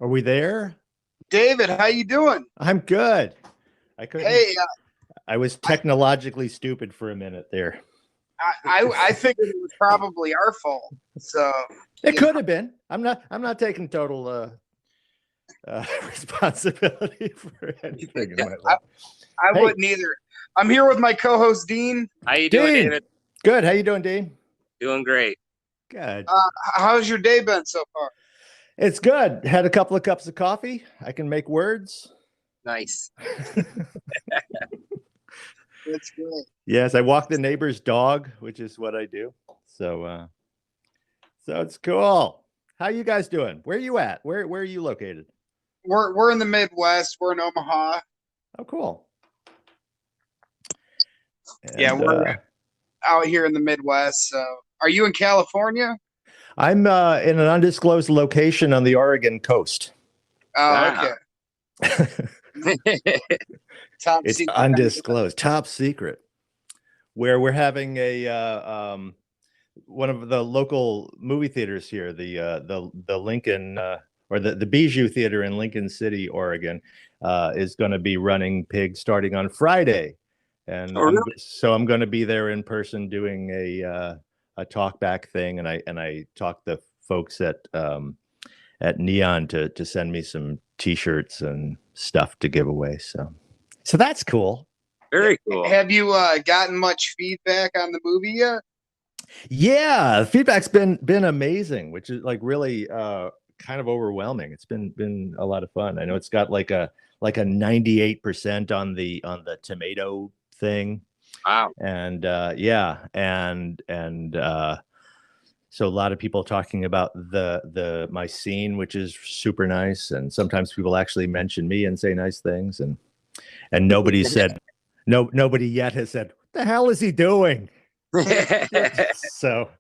Are we there? David, how you doing? I'm good. I couldn't. Hey, I was technologically stupid for a minute there. I figured it was probably our fault. So It you know, could have been. I'm not taking total responsibility for anything in my I, life. I Hey, wouldn't either. I'm here with my co-host Dean. How you doing, Dean. David? Good. How you doing, Dean? Doing great. Good. How's your day been so far? It's good. Had a couple of cups of coffee. I can make words. Nice. That's great. Yes, I walk the neighbor's dog, which is what I do. So it's cool. How you guys doing? Where are you at? Where are you located? We're in the Midwest. We're in Omaha. Oh, cool. Yeah, And, we're out here in the Midwest. So, are you in California? I'm in an undisclosed location on the Oregon coast. Oh, Wow. okay. Top It's secret. undisclosed, top secret, where we're having a one of the local movie theaters here, the Lincoln or the Bijou Theater in Lincoln City, Oregon, is going to be running Pig starting on Friday, and Oh, really? so I'm going to be there in person doing a talk back thing, and I talked the folks at Neon to send me some T-shirts and stuff to give away. So that's cool. Very cool. Have you gotten much feedback on the movie yet? Yeah, the feedback's been amazing, which is like really kind of overwhelming. It's been a lot of fun. I know it's got like a 98% on the tomato thing. Wow. And so a lot of people talking about my scene, which is super nice. And sometimes people actually mention me and say nice things, and nobody nobody yet has said, "What the hell is he doing?" So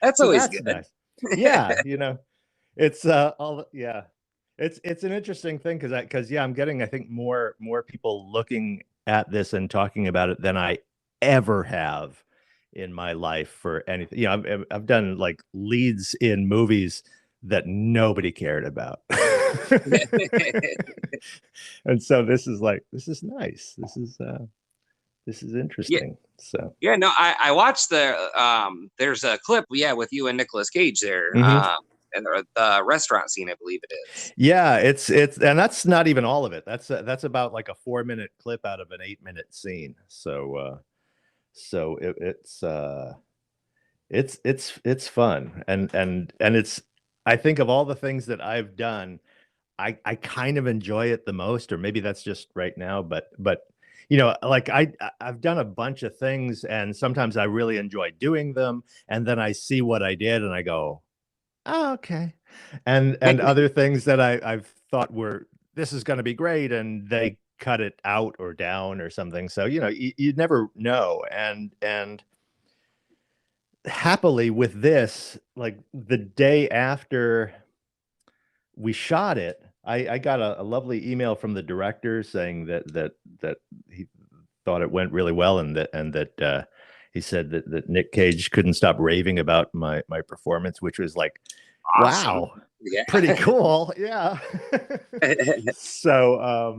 That's always that's good. nice. Yeah, it's it's an interesting thing because I'm getting, I think, more people looking at this and talking about it than I ever have in my life for anything. I've done like leads in movies that nobody cared about. And so this is nice. This is interesting. So Yeah, no, I watched there's a clip, with you and Nicolas Cage there, and the restaurant scene, I believe it is. yeah, it's and that's not even all of it. That's about like a 4-minute clip out of an 8-minute scene. So it's fun, and it's, I think of all the things that I've done, I kind of enjoy it the most, or maybe that's just right now, but like I've done a bunch of things, and sometimes I really enjoy doing them, and then I see what I did and I go, oh, okay. And other things that I've thought this is going to be great, and they cut it out or down or something. So you never know. And happily with this, like the day after we shot it, I got a lovely email from the director saying that he thought it went really well, and that he said that Nick Cage couldn't stop raving about my performance, which was like, Awesome. wow, Yeah. pretty cool. Yeah. So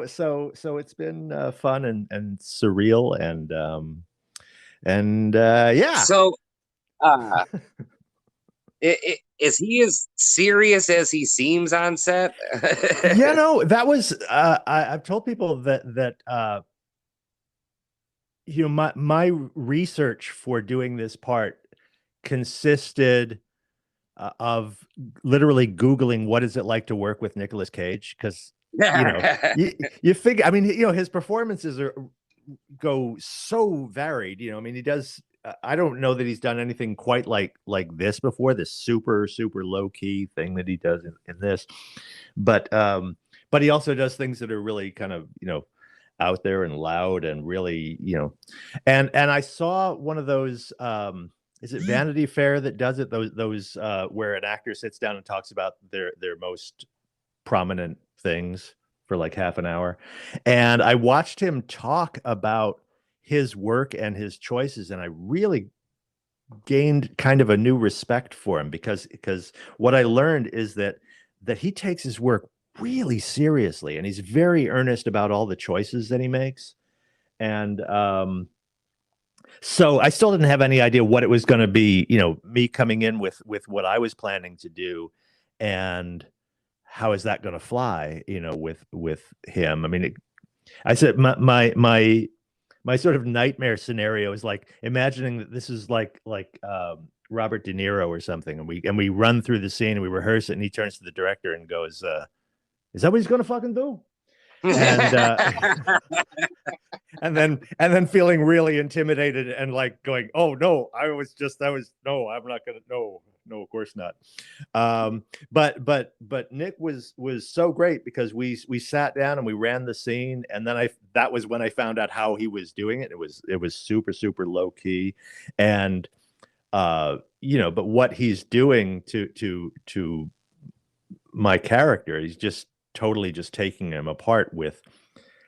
so it's been fun and surreal, and yeah. So, is he as serious as he seems on set? That was I've told people that my research for doing this part consisted of literally Googling what is it like to work with Nicolas Cage, because you figure, I mean, his performances go so varied. I mean, he does. I don't know that he's done anything quite like this before. This super low key thing that he does in this, but he also does things that are really kind of out there and loud and really and I saw one of those. Is it Vanity Fair that does it? Those where an actor sits down and talks about their most prominent things for like half an hour, and I watched him talk about his work and his choices, and I really gained kind of a new respect for him, because what I learned is that that he takes his work really seriously, and he's very earnest about all the choices that he makes. And so I still didn't have any idea what it was going to be, me coming in with what I was planning to do, and how is that going to fly, with him. I mean, I said my sort of nightmare scenario is like imagining that this is like Robert De Niro or something, and we run through the scene and we rehearse it, and he turns to the director and goes, "Is that what he's going to fucking do?" And and then feeling really intimidated and like going, "Oh no, no, I'm not gonna, no, of course not." But Nick was so great, because we sat down and we ran the scene, and then that was when I found out how he was doing it. It was super, super low key, and but what he's doing to my character, he's just totally just taking him apart with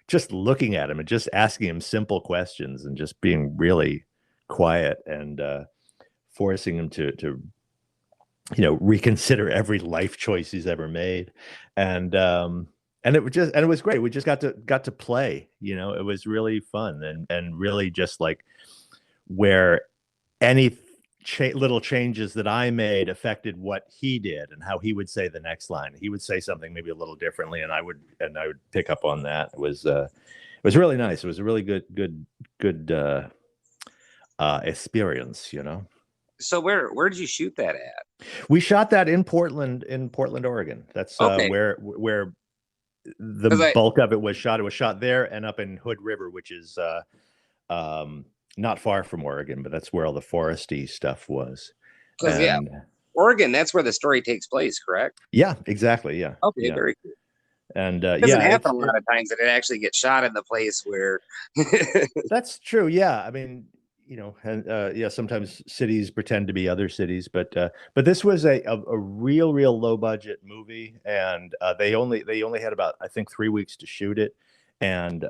just looking at him and just asking him simple questions and just being really quiet, and forcing him to reconsider every life choice he's ever made. And it was great. We just got to play, it was really fun, and really just like where any little changes that I made affected what he did and how he would say the next line. He would say something maybe a little differently, and I would pick up on that. It was really nice. It was a really good experience, So where did you shoot that at? We shot that in Portland, Oregon. That's okay. Where the bulk of it was shot. It was shot there and up in Hood River, which is not far from Oregon, but that's where all the foresty stuff was. Yeah, Oregon, that's where the story takes place, correct? Yeah, exactly. Yeah. Okay, yeah. Very cool. And it doesn't happen a lot of times that it actually gets shot in the place where. That's true. Yeah, I mean, and sometimes cities pretend to be other cities, but this was a real low budget movie, and they only had about, I think, 3 weeks to shoot it, and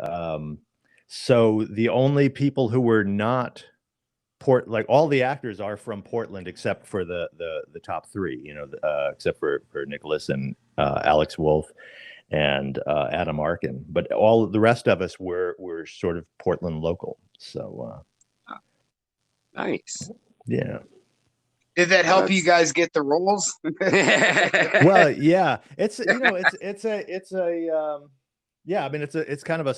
so the only people who were not like all the actors are from Portland except for the top three, except for Nicholas and Alex Wolff and Adam Arkin, but all the rest of us were sort of Portland local. So nice. Yeah. Did that help you guys get the roles? Well, yeah, it's yeah, I mean, it's kind of a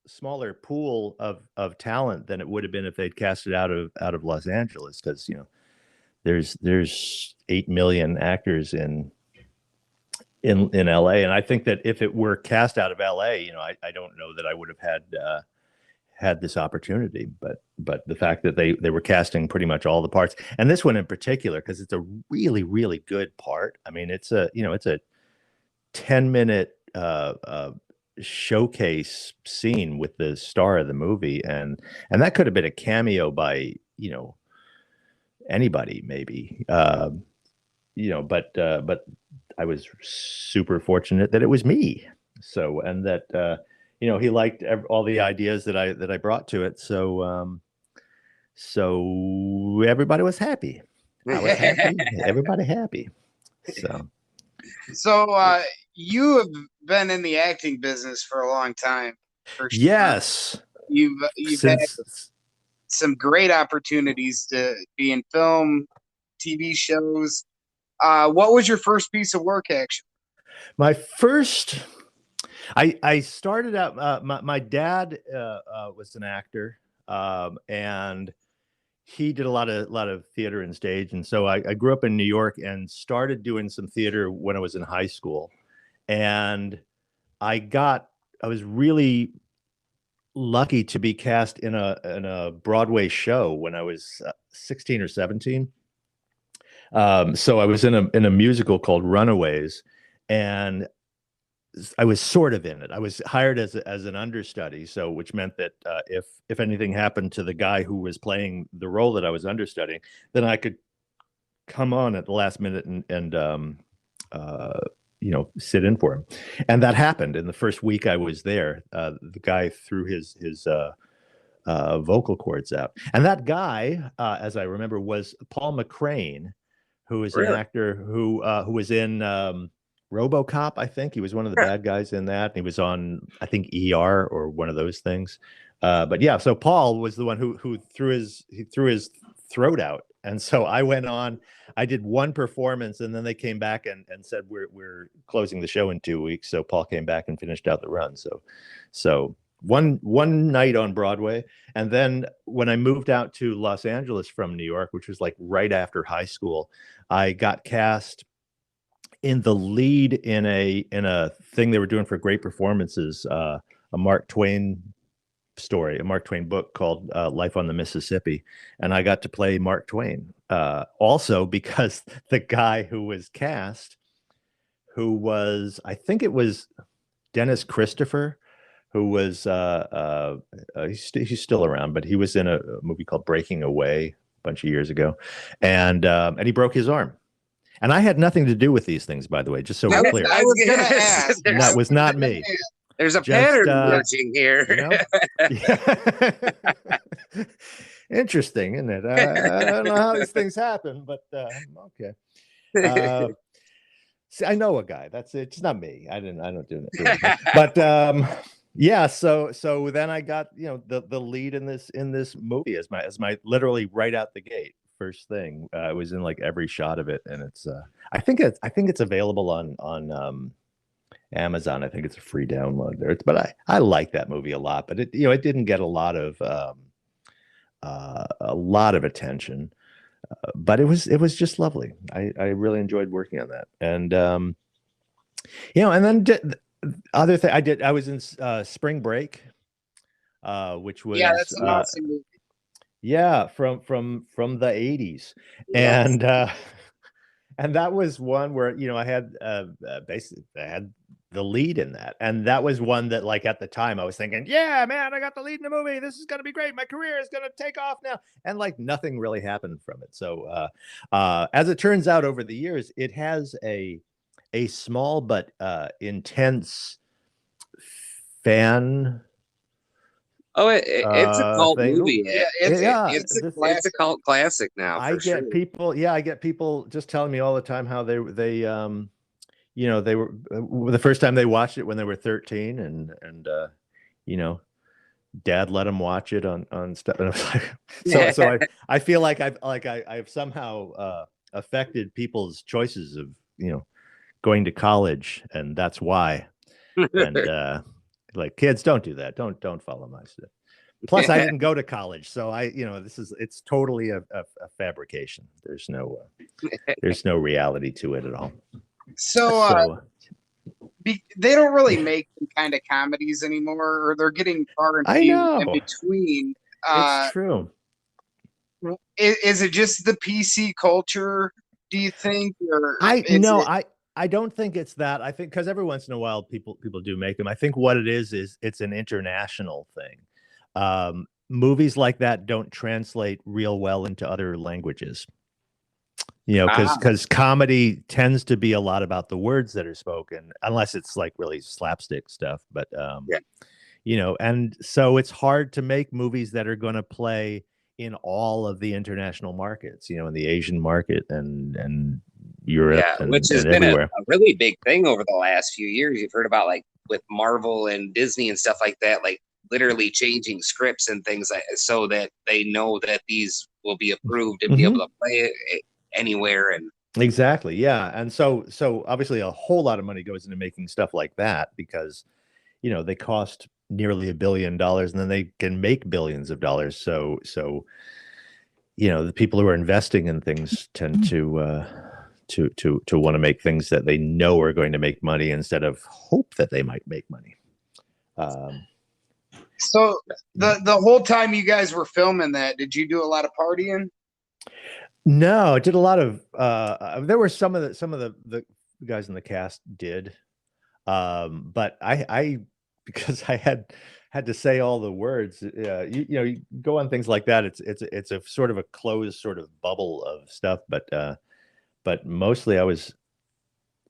smaller pool of talent than it would have been if they'd cast it out of Los Angeles, because there's 8 million actors in LA, and I think that if it were cast out of LA, I don't know that I would have had this opportunity, but the fact that they were casting pretty much all the parts, and this one in particular, because it's a really, really good part. I mean, it's a 10-minute showcase scene with the star of the movie, and that could have been a cameo by anybody maybe, but I was super fortunate that it was me. So, and that he liked all the ideas that I brought to it. So so everybody was happy. I was happy. Everybody happy. So you have been in the acting business for a long time. Yes. You've had some great opportunities to be in film, TV shows. What was your first piece of work, actually? My first, I started out, my dad was an actor, and he did a lot of theater and stage. And so I grew up in New York and started doing some theater when I was in high school. And I was really lucky to be cast in a Broadway show when I was 16 or 17. So I was in a musical called Runaways, and I was sort of in it. I was hired as an understudy, so which meant that if anything happened to the guy who was playing the role that I was understudying, then I could come on at the last minute and sit in for him. And that happened in the first week I was there. The guy threw his vocal cords out, and that guy, as I remember, was Paul McCrane, who is an actor who was in RoboCop, I think he was one of the bad guys in that. He was on, I think, ER or one of those things. But yeah, so Paul was the one who threw his throat out, and so I went on. I did one performance, and then they came back and said we're closing the show in 2 weeks. So Paul came back and finished out the run. So one night on Broadway, and then when I moved out to Los Angeles from New York, which was like right after high school, I got cast in the lead in a thing they were doing for great performances, a Mark Twain story, a Mark Twain book called Life on the Mississippi, and I got to play Mark Twain. Also because the guy who was cast, who was, I think it was Dennis Christopher, who was he's still around, but he was in a movie called Breaking Away a bunch of years ago, and he broke his arm. And I had nothing to do with these things, by the way, just so we're clear. I was going to ask. That was not me. There's a pattern emerging here. You know? Yeah. Interesting, isn't it? I don't know how these things happen, but okay. See, I know a guy. That's it. It's not me. I don't do it. But yeah. So then I got the lead in this movie as my literally right out the gate. First thing, I was in like every shot of it, and it's I think it's available on Amazon. I think it's a free download there. But I like that movie a lot, but it didn't get a lot of attention, but it was just lovely. I really enjoyed working on that, and and then the other thing I was in Spring Break, which was that's an awesome movie. Yeah, from the 80s. Yes. And that was one where I had basically I had the lead in that, and that was one that, like, at the time I was thinking, yeah, man, I got the lead in the movie, this is gonna be great, my career is gonna take off now, and like nothing really happened from it. So as it turns out, over the years, it has a small but intense fan. Oh, it's a cult movie. It's a cult classic now. I get people just telling me all the time how they were the first time they watched it when they were 13, and Dad let them watch it on stuff. And I was like, so I feel like I've somehow affected people's choices of going to college, and that's why. And like, kids, don't do that. Don't follow my stuff. Plus, I didn't go to college, so it's totally a fabrication. There's no reality to it at all. So they don't really make kind of comedies anymore, or they're getting far and few in between. It's true. Is it just the PC culture, do you think? Or I don't think it's that. I think because every once in a while people do make them. I think what it is it's an international thing. Movies like that don't translate real well into other languages. Because comedy tends to be a lot about the words that are spoken, unless it's like really slapstick stuff. But and so it's hard to make movies that are going to play in all of the international markets. In the Asian market and Europe, which has been a really big thing over the last few years. You've heard about, like, with Marvel and Disney and stuff like that, like literally changing scripts and things so that they know that these will be approved and be able to play it anywhere. And exactly, yeah. And so obviously a whole lot of money goes into making stuff like that, because they cost nearly $1 billion, and then they can make billions of dollars. So the people who are investing in things tend to want to make things that they know are going to make money instead of hope that they might make money. So the whole time you guys were filming that, did you do a lot of partying? No, I did a lot of there were some of the guys in the cast did, but I because I had to say all the words. You go on things like that. It's a sort of a closed sort of bubble of stuff, but mostly I was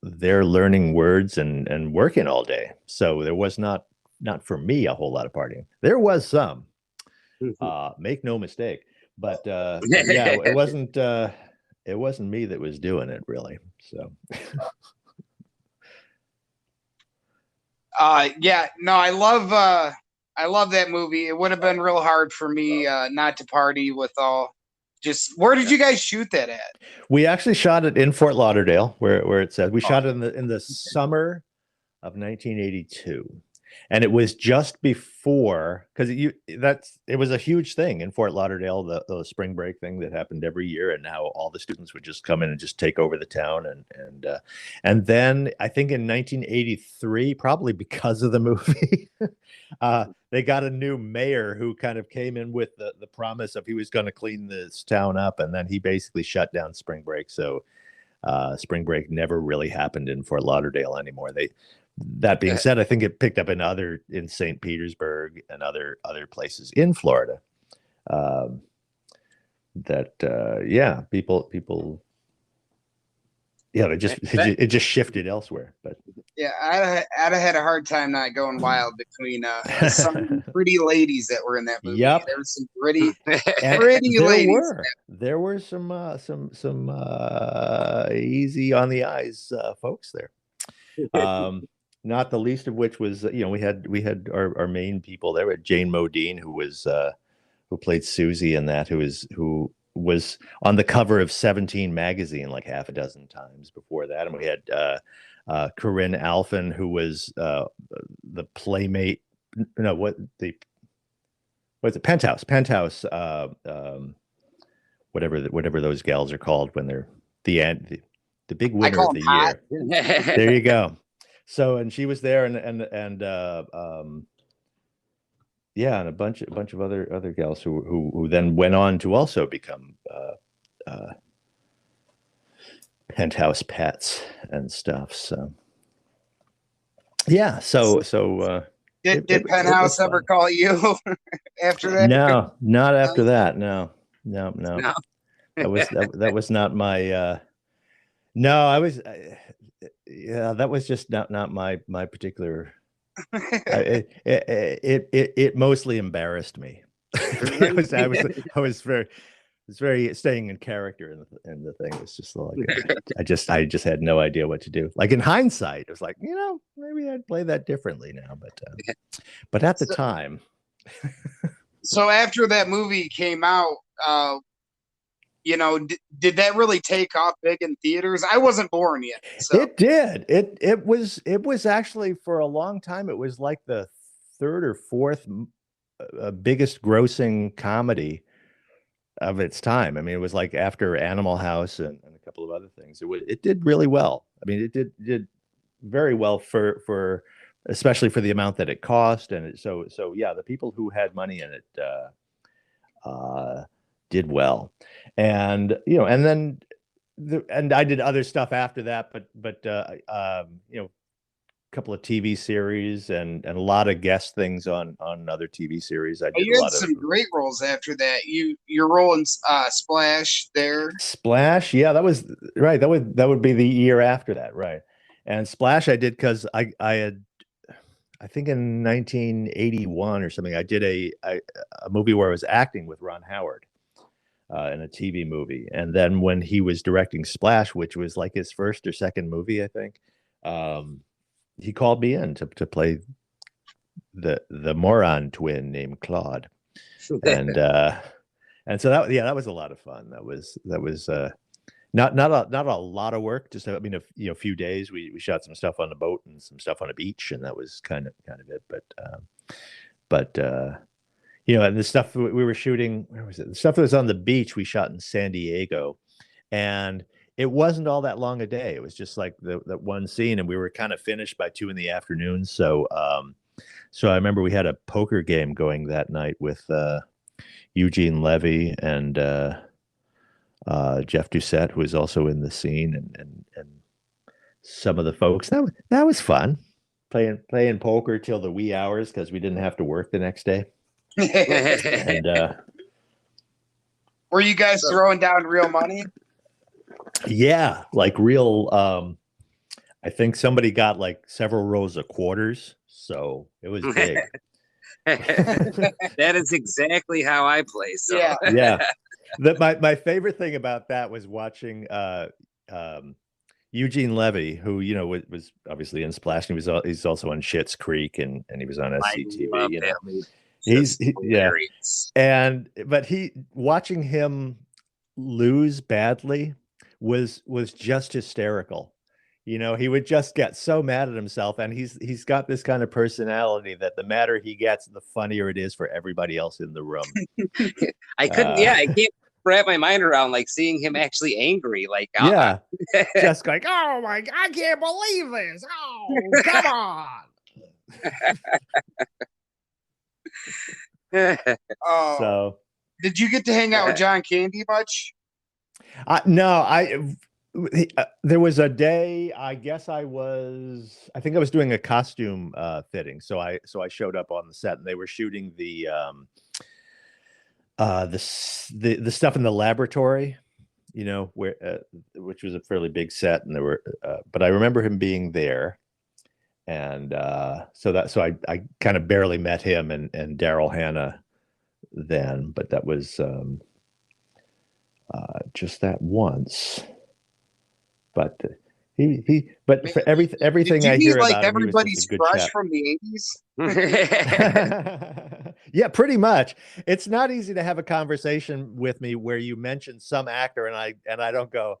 there learning words and working all day. So there was not for me a whole lot of partying. There was some, make no mistake, but yeah, it wasn't me that was doing it, really. So Yeah, no, I love that movie. It would have been real hard for me not to party with all. Just where did you guys shoot that at? We actually shot it in Fort Lauderdale, where it said we shot it in the summer of 1982, and it was just before, because it was a huge thing in Fort Lauderdale, the spring break thing that happened every year, and now all the students would just come in and just take over the town, and then I think in 1983, probably because of the movie, they got a new mayor who kind of came in with the promise of he was going to clean this town up, and then he basically shut down spring break. So spring break never really happened in Fort Lauderdale anymore. That being said, I think it picked up in St. Petersburg and other places in Florida. People, it just shifted elsewhere. But yeah, I'd have had a hard time not going wild between some pretty ladies that were in that movie. Yep. There were some pretty ladies. There were some easy on the eyes folks there. Not the least of which was, we had our main people there. We had Jane Modine, who played Susie in that, who was on the cover of 17 magazine like half a dozen times before that. And we had Corinne Alphen, who was the playmate. No, what's it? Penthouse. Whatever those gals are called when they're the big winner of the year. There you go. So, and she was there, and a bunch of other gals who then went on to also become Penthouse pets and stuff. So, yeah. Did Penthouse ever call you after that? No, not after that. No. That was not my. No, I was. That was just not my particular. It mostly embarrassed me. I was very staying in character in the thing. It's just like I just had no idea what to do. Like in hindsight, it was like, maybe I'd play that differently now, but at the time. So after that movie came out, did that really take off big in theaters? I wasn't born yet. So. It did. It was actually, for a long time, it was like the third or fourth biggest grossing comedy of its time. I mean, it was like after Animal House and a couple of other things. It did really well. I mean, it did very well for especially for the amount that it cost. And so yeah, the people who had money in it did well. And and then and I did other stuff after that, but a couple of TV series and a lot of guest things on other TV series. I did you had some great roles after that. Your role in Splash there. Splash, yeah, that was right. That would be the year after that, right? And Splash I did because I had, I think in 1981 or something, I did a movie where I was acting with Ron Howard. In a TV movie, and then when he was directing Splash, which was like his first or second movie, I think, he called me in to play the moron twin named Claude, and so that was a lot of fun. That was not a lot of work. Just a few days. We shot some stuff on the boat and some stuff on a beach, and that was kind of it. But and the stuff we were shooting, where was it? The stuff that was on the beach, we shot in San Diego, and it wasn't all that long a day. It was just like that one scene, and we were kind of finished by 2 PM. So, so I remember we had a poker game going that night with Eugene Levy and Jeff Doucette, who was also in the scene, and some of the folks. That was fun, playing poker till the wee hours because we didn't have to work the next day. And were you guys throwing down real money? Yeah, like real. I think somebody got like several rows of quarters, so it was big. That is exactly how I play. So yeah. My favorite thing about that was watching Eugene Levy, who was obviously in Splash, and he's also on Schitt's Creek, and he was on SCTV. Yeah, but watching him lose badly was just hysterical. He would just get so mad at himself, and he's got this kind of personality that the madder he gets, the funnier it is for everybody else in the room. I can't wrap my mind around like seeing him actually angry, like just like, oh my God, I can't believe this. Oh, come on. So did you get to hang out with John Candy much? No, there was a day, I think I was doing a costume fitting, so I showed up on the set, and they were shooting the stuff in the laboratory, where which was a fairly big set, and there were but I remember him being there, and so I kind of barely met him and Daryl Hannah then, but that was just that once. But for everything I hear about him, everybody's crush from the 80s. Yeah, pretty much. It's not easy to have a conversation with me where you mention some actor and I don't go,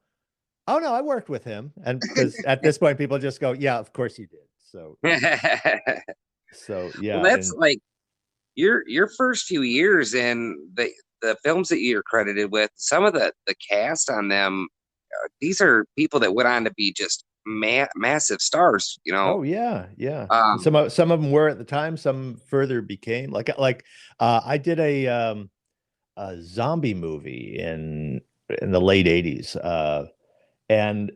oh no, I worked with him, and because at this point people just go, yeah, of course you did. So yeah, well, that's like your first few years in the films that you're credited with. Some of the cast on them, these are people that went on to be just massive stars, Oh yeah. Some of them were at the time, some further became like I did a zombie movie in the late 80s, and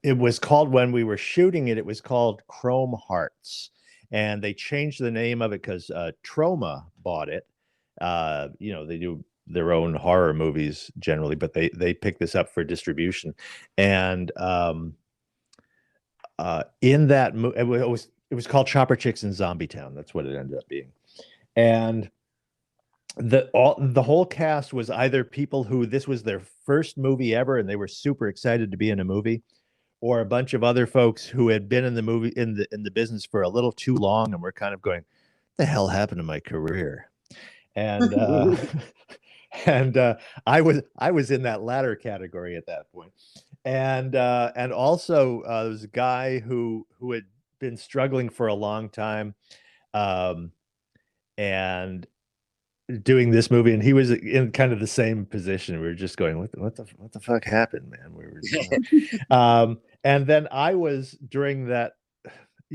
it was called, when we were shooting it was called Chrome Hearts, and they changed the name of it because Troma bought it. They do their own horror movies generally, but they picked this up for distribution, and in that movie it was called Chopper Chicks in Zombie Town. That's what it ended up being. And the whole cast was either people who this was their first movie ever and they were super excited to be in a movie, or a bunch of other folks who had been in the movie in the business for a little too long and were kind of going, "The hell happened to my career?" And I was in that latter category at that point. And also there was a guy who had been struggling for a long time, and doing this movie, and he was in kind of the same position. We were just going, what the fuck happened, man? We were and then I was, during that,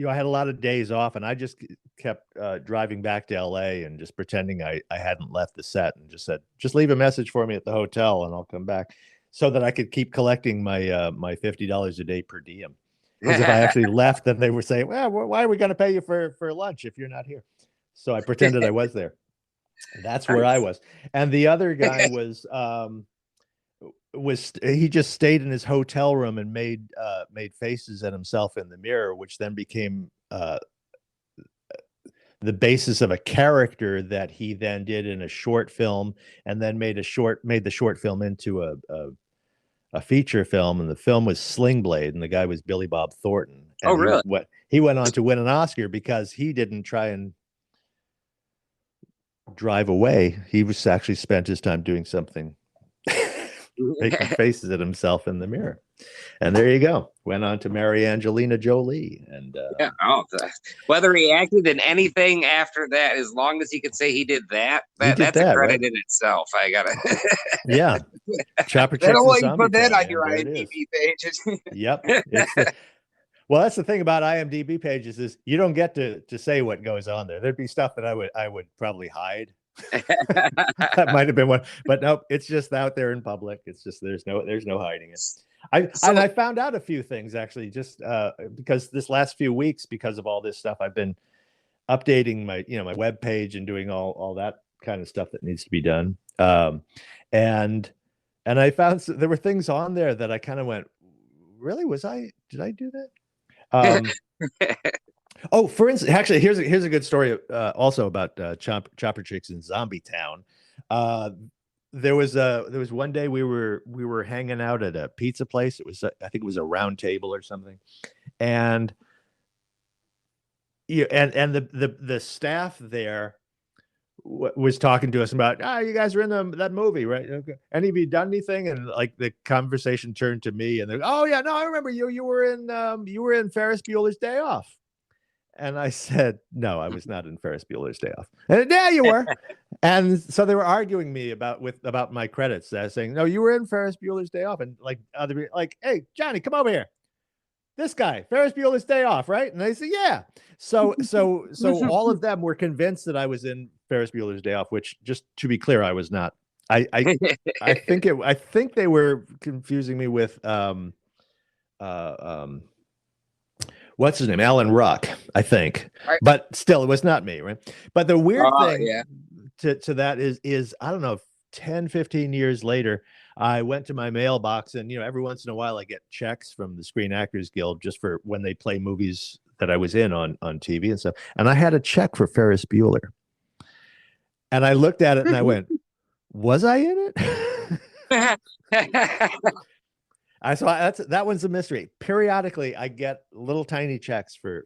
I had a lot of days off, and I just kept driving back to LA and just pretending I hadn't left the set, and just said, just leave a message for me at the hotel and I'll come back, so that I could keep collecting my my $50 a day per diem. Because if I actually left, then they were saying, well, why are we going to pay you for lunch if you're not here? So I pretended I was there. That's where I was. And the other guy was he just stayed in his hotel room and made faces at himself in the mirror, which then became the basis of a character that he then did in a short film, and then made the short film into a feature film, and the film was Sling Blade, and the guy was Billy Bob Thornton. And really? He went on to win an Oscar because he didn't try and drive away. He was actually spent his time doing something, making faces at himself in the mirror. And there you go. Went on to marry Angelina Jolie. And whether he acted in anything after that, as long as he could say he did that, that's a credit in itself. I gotta. Yeah. Chopper Chicks. You put that on your IMDb pages. Yep. Well, that's the thing about IMDb pages, is you don't get to say what goes on there. There'd be stuff that I would probably hide. That might have been one, but nope, it's just out there in public. It's just there's no hiding it. I found out a few things, actually, just because this last few weeks, because of all this stuff, I've been updating my my web page and doing all that kind of stuff that needs to be done. And I found there were things on there that I kind of went, really? Did I do that? Oh, for instance, actually, here's a good story also about Chopper Chicks in Zombie Town. there was one day we were hanging out at a pizza place. It was I think it was a Round Table or something, and and the staff there was talking to us about, you guys are in that movie, right? Okay. Any of you done anything? And like the conversation turned to me, and they're, oh yeah, no, I remember you were in Ferris Bueller's Day Off. And I said, no, I was not in Ferris Bueller's Day Off. And yeah, you were. And so they were arguing me about my credits, saying, no, you were in Ferris Bueller's Day Off. And like hey, Johnny, come over here. This guy, Ferris Bueller's Day Off, right? And I said, yeah. So all of them were convinced that I was in Ferris Bueller's Day Off, which, just to be clear, I was not. I think they were confusing me with what's his name? Alan Ruck, I think. But still, it was not me, right? But the weird thing to that is I don't know, 10, 15 years later, I went to my mailbox, and every once in a while I get checks from the Screen Actors Guild just for when they play movies that I was in on TV and stuff. And I had a check for Ferris Bueller. And I looked at it and I went, was I in it? That one's a mystery. Periodically, I get little tiny checks for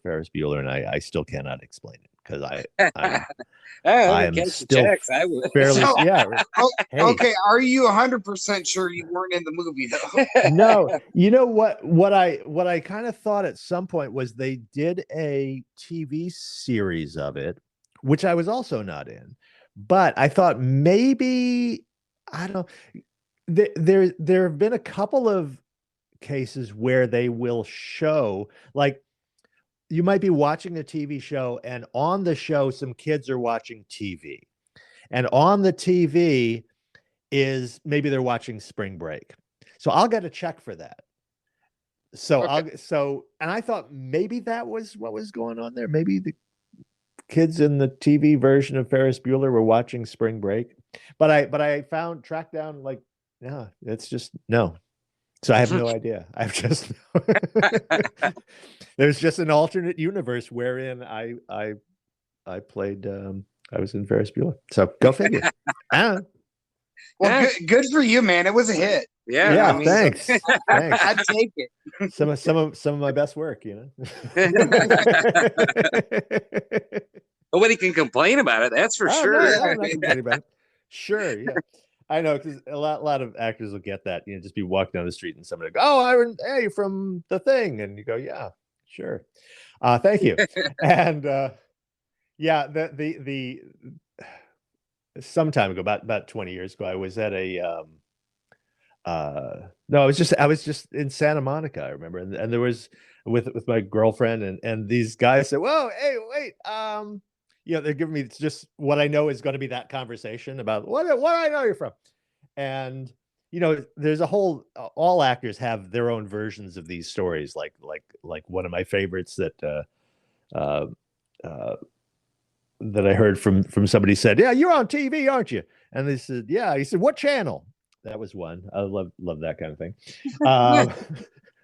Ferris Bueller, and I still cannot explain it because I am still fairly Hey. Okay, are you 100% sure you weren't in the movie though? No, you know what I kind of thought at some point was they did a TV series of it, which I was also not in, but I thought maybe, I don't know. There have been a couple of cases where they will show, like, you might be watching a TV show, and on the show some kids are watching TV, and on the TV is maybe they're watching Spring Break, so I'll get a check for that. So and I thought maybe that was what was going on there. Maybe the kids in the TV version of Ferris Bueller were watching Spring Break, but I tracked down, like, yeah, it's just no. So I have no idea. I've just there's just an alternate universe wherein I played I was in Ferris Bueller. So go figure. Well, good for you, man. It was a hit. Yeah, I mean, thanks. Thanks. I'd take it. Some of my best work, Nobody can complain about it. That's for sure. No, I'm not complaining about it. Sure, yeah. I know, because a lot of actors will get that, just be walking down the street and somebody go, oh, hey, from The Thing, and you go, yeah, sure, thank you. And yeah, the some time ago, about 20 years ago, I was at a no, I was just in Santa Monica, I remember, and there was with my girlfriend, and these guys said, whoa, hey, wait, they're giving me just what I know is going to be that conversation about what I know you're from. And, there's a whole, all actors have their own versions of these stories. Like one of my favorites that I heard from somebody said, yeah, you're on TV, aren't you? And they said, yeah. He said, what channel? That was one. I love that kind of thing.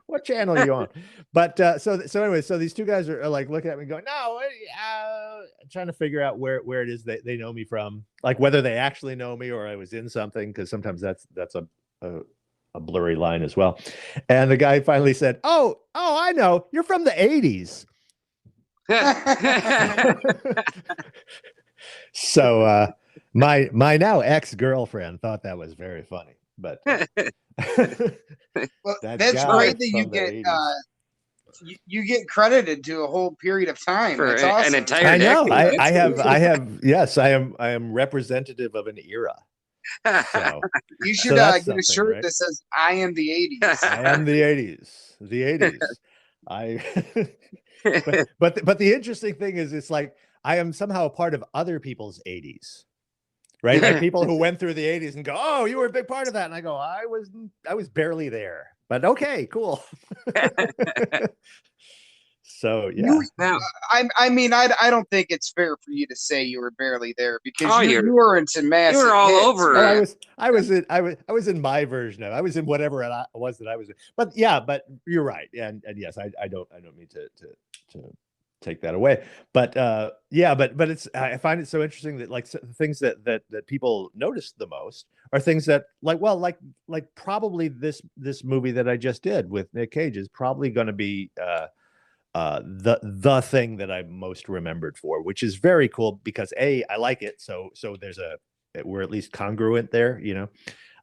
What channel are you on? But so anyway, so these two guys are like looking at me going, no, trying to figure out where it is they know me from, like whether they actually know me or I was in something, because sometimes that's a blurry line as well. And the guy finally said, oh, I know, you're from the 80s. So my now ex-girlfriend thought that was very funny. But well, that's great that you get credited to a whole period of time. That's awesome. An entire I know. I have. Yes, I am representative of an era. So you should get a shirt, right? That says "I am the '80s." I am the '80s. The '80s. But the interesting thing is, it's like I am somehow a part of other people's '80s. Right, like people who went through the '80s and go, "Oh, you were a big part of that," and I go, "I was barely there," but okay, cool. So yeah, I mean, I don't think it's fair for you to say you were barely there, because you were in some massive. You were all hits. Over. Well, I was in my version of it. I was in whatever it was that I was in. But yeah, but you're right, and yes, I don't mean to take that away. But yeah, but it's, I find it so interesting that like things that people notice the most are things that like, well, like probably this movie that I just did with Nick Cage is probably going to be the thing that I'm most remembered for, which is very cool because I like it. So there's we're at least congruent there, you know.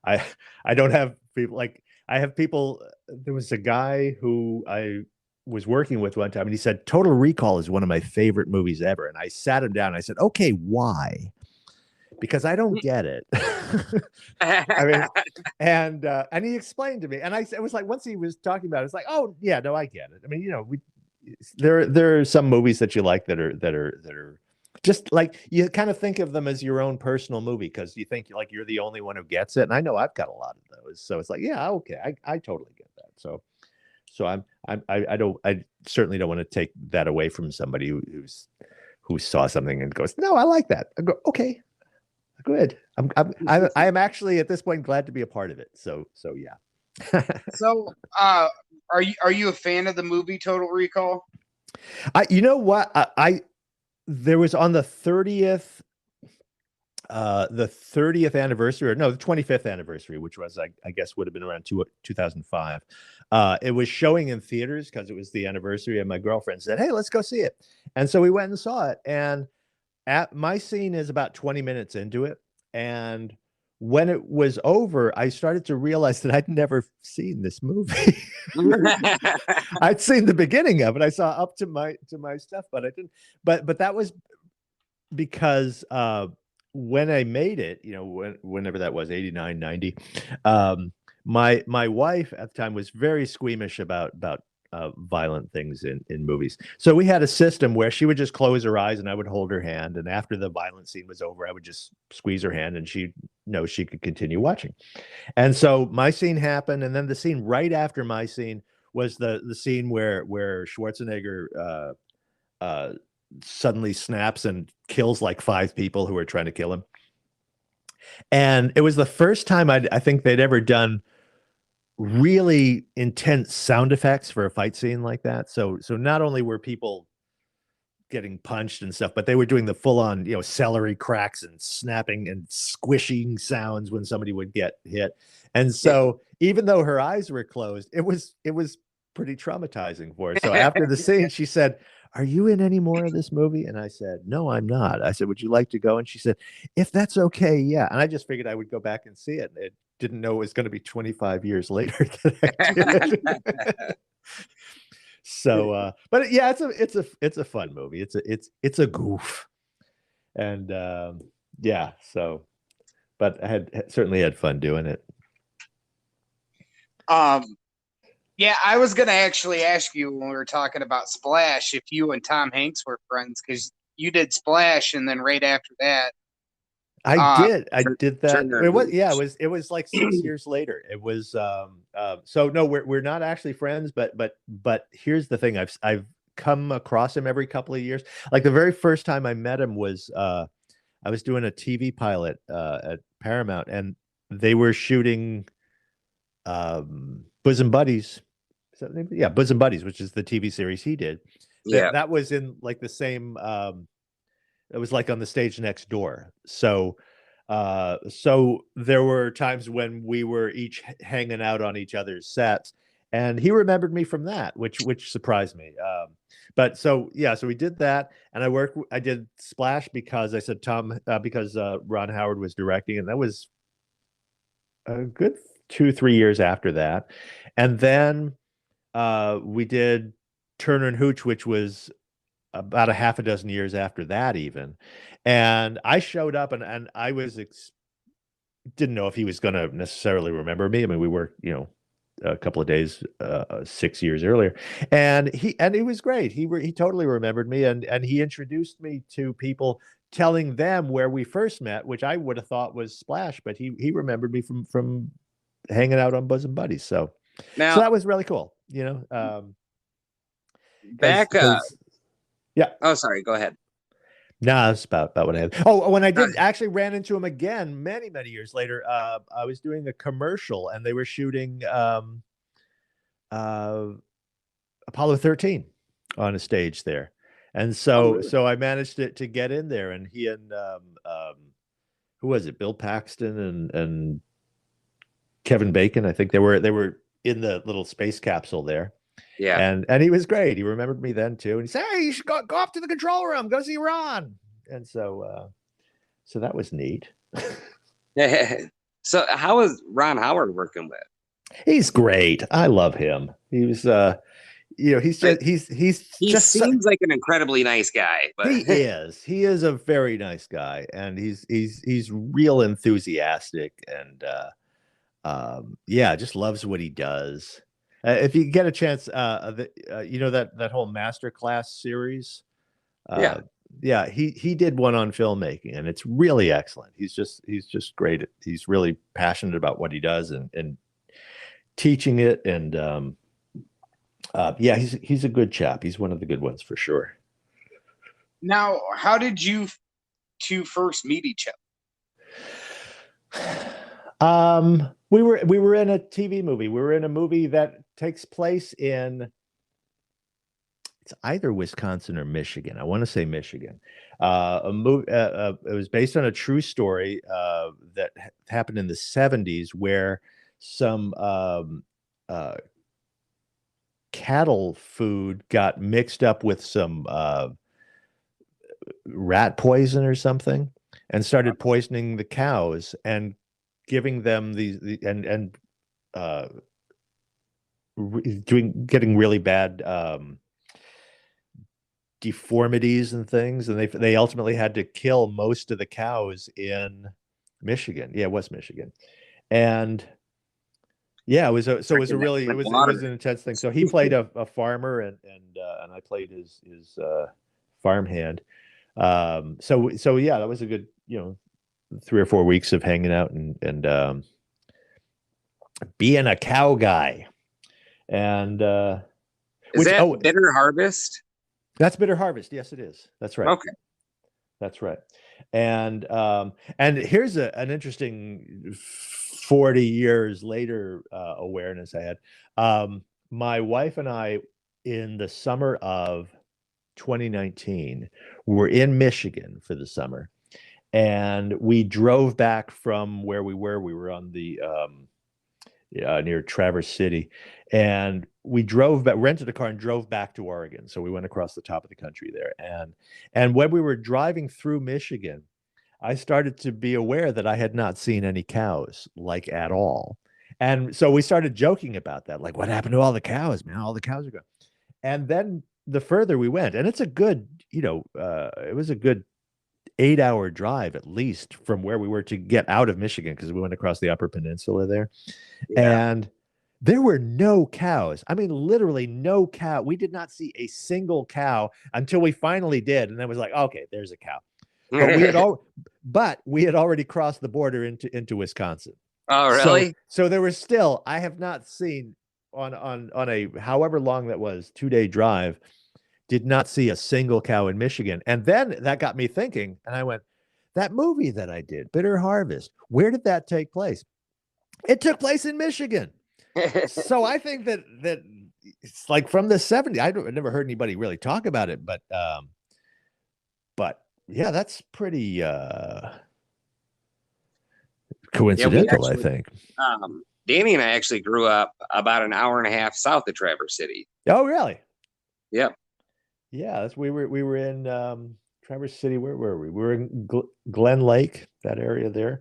I don't have people like, I have people. There was a guy who I was working with one time, and he said Total Recall is one of my favorite movies ever. And I sat him down and I said, okay, why? Because I don't get it. I mean, and he explained to me, and it was like, once he was talking about it, it's like, oh yeah, no, I get it. I mean, you know, there are some movies that you like that are just like, you kind of think of them as your own personal movie because you think like you're the only one who gets it. And I know I've got a lot of those, so it's like, yeah, okay, I totally get that. So I certainly don't want to take that away from somebody who saw something and goes, no, I like that. I go, okay, good. I am actually at this point glad to be a part of it. So yeah. So are you a fan of the movie Total Recall? You know what, there was on the 30th anniversary, or no, the 25th anniversary, which was I guess would have been around 2005. It was showing in theaters because it was the anniversary, and my girlfriend said, hey, let's go see it. And so we went and saw it, and my scene is about 20 minutes into it, and when it was over, I started to realize that I'd never seen this movie. I'd seen the beginning of it. I saw up to my stuff, but I didn't. But that was because when I made it, you know, whenever that was, 89, 90, my wife at the time was very squeamish about violent things in movies. So we had a system where she would just close her eyes and I would hold her hand. And after the violent scene was over, I would just squeeze her hand and she'd know she could continue watching. And so my scene happened. And then the scene right after my scene was the scene where Schwarzenegger suddenly snaps and kills like 5 people who are trying to kill him. And it was the first time I think they'd ever done really intense sound effects for a fight scene like that. So not only were people getting punched and stuff, but they were doing the full-on, you know, celery cracks and snapping and squishing sounds when somebody would get hit. And so even though her eyes were closed, it was pretty traumatizing for her. So after the scene, she said, are you in any more of this movie? And I said, no, I'm not. I said, would you like to go? And she said, if that's okay, yeah. And I just figured I would go back and see it. It didn't know it was going to be 25 years later that I did. So but yeah, it's a fun movie. It's a goof. And yeah, so but I certainly had fun doing it. Yeah, I was gonna actually ask you when we were talking about Splash if you and Tom Hanks were friends, because you did Splash and then right after that I did that. It was like 6 years later. It was so no, we're not actually friends, but here's the thing. I've come across him every couple of years. Like the very first time I met him was I was doing a TV pilot at Paramount, and they were shooting Bosom Buddies. Is that the name? Yeah, Bosom Buddies, which is the TV series he did. That was in like the same it was like on the stage next door. So there were times when we were each hanging out on each other's sets, and he remembered me from that, which surprised me. But so yeah, so we did that, and I did Splash because I said because Ron Howard was directing, and that was a good 2-3 years after that. And then we did Turner and Hooch, which was about a half a dozen years after that even. And I showed up, and I was didn't know if he was going to necessarily remember me. I mean, we were, you know, a couple of days 6 years earlier, and he was great. He totally remembered me, and he introduced me to people, telling them where we first met, which I would have thought was Splash, but he remembered me from hanging out on Bosom Buddies. So that was really cool, you know. Back up. Yeah. Oh, sorry. Go ahead. No, that's about what I had. Oh, when I did actually ran into him again many years later, I was doing a commercial, and they were shooting Apollo 13 on a stage there. And so I managed to get in there, and he and who was it? Bill Paxton and Kevin Bacon. I think they were in the little space capsule there. Yeah. And he was great. He remembered me then too. And he said, "Hey, you should go off to the control room, go see Ron." And so that was neat. So how is Ron Howard working with? He's great. I love him. He was he's just seems like an incredibly nice guy, but he is a very nice guy, and he's real enthusiastic, and just loves what he does. If you get a chance, that whole masterclass series, he did one on filmmaking, and it's really excellent. He's just great. He's really passionate about what he does and teaching it, and he's a good chap. He's one of the good ones for sure. Now, how did you two first meet each other? We were in a TV movie. We were in a movie that takes place in, it's either Wisconsin or Michigan. I want to say Michigan. It was based on a true story that happened in the 70s, where some cattle food got mixed up with some rat poison or something, and started poisoning the cows and giving them getting really bad deformities and things, and they ultimately had to kill most of the cows in Michigan. Yeah, it was Michigan. And yeah, it was an intense thing. So he played a farmer, and I played his farmhand. So yeah, that was a good 3 or 4 weeks of hanging out and being a cow guy. And is that Bitter Harvest? That's Bitter Harvest. Yes, it is. That's right. Okay. That's right. And here's an interesting 40 years later awareness I had. My wife and I, in the summer of 2019, were in Michigan for the summer, and we drove back from where we were. We were on the near Traverse City, and we rented a car and drove back to Oregon. So we went across the top of the country there, and when we were driving through Michigan, I started to be aware that I had not seen any cows, like, at all. And so we started joking about that, like, what happened to all the cows, man? All the cows are gone. And then the further we went, and it's a good, it was a good 8-hour drive at least from where we were to get out of Michigan, because we went across the Upper Peninsula there. Yeah. And there were no cows. I mean, literally no cow. We did not see a single cow until we finally did. And then it was like, okay, there's a cow. But we had already crossed the border into Wisconsin. Oh, really? So there was still, I have not seen on a however long that was 2-day drive, did not see a single cow in Michigan. And then that got me thinking, and I went, that movie that I did, Bitter Harvest, where did that take place? It took place in Michigan. So I think that it's like from the 70s. I never heard anybody really talk about it, but yeah, that's pretty coincidental, I think. Danny and I actually grew up about an hour and a half south of Traverse City. Oh, really? Yep. Yeah, we were in Traverse City. Where were we? We were in Glen Lake, that area there.